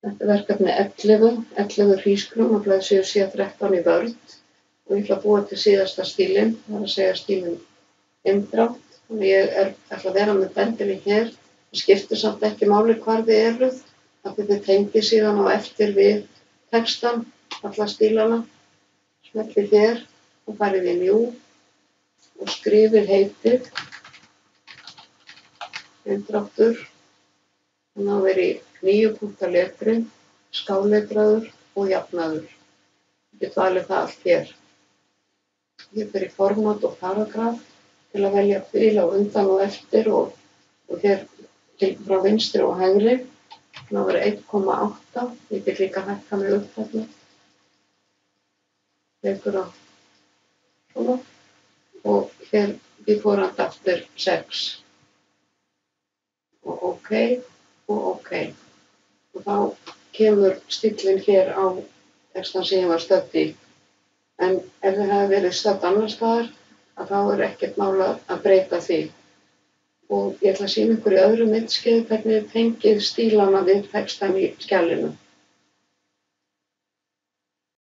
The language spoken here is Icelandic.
Þetta er verkefni 11 hrísgrjón og blaðsíður 7-13 í vörn og ég ætla að búa til síðasta stílinn, það er að segja stílinn inndrátt. Og ég ætla að vera með bendilinn hér. Það skiptir samt ekki máli hvar þið eruð, af því þið tengið síðan á eftir við textann, alla stílana. Smellið hér og farið í New og skrifið heitið, inndráttur. Þannig að vera í 9 punkta letri, skáletraður og jafnaður. Ég get valið það allt hér. Ég fer í format og paragraf til að velja bil á undan og eftir og hér frá vinstri og hægri. Þannig að vera 1,8. Ég get líka hækka mig upp þarna. Leikur á svona. Og hér before and after 6. Og OK. Og OK. Og þá kemur stíllinn hér á textan sem ég var stödd í. En ef þið hefði verið stödd annars staðar, þá er ekkert mál að breyta því. Og ég ætla að sýna ykkur í öðru myndskeiði hvernig þið tengið stílana við textann í skjalinu.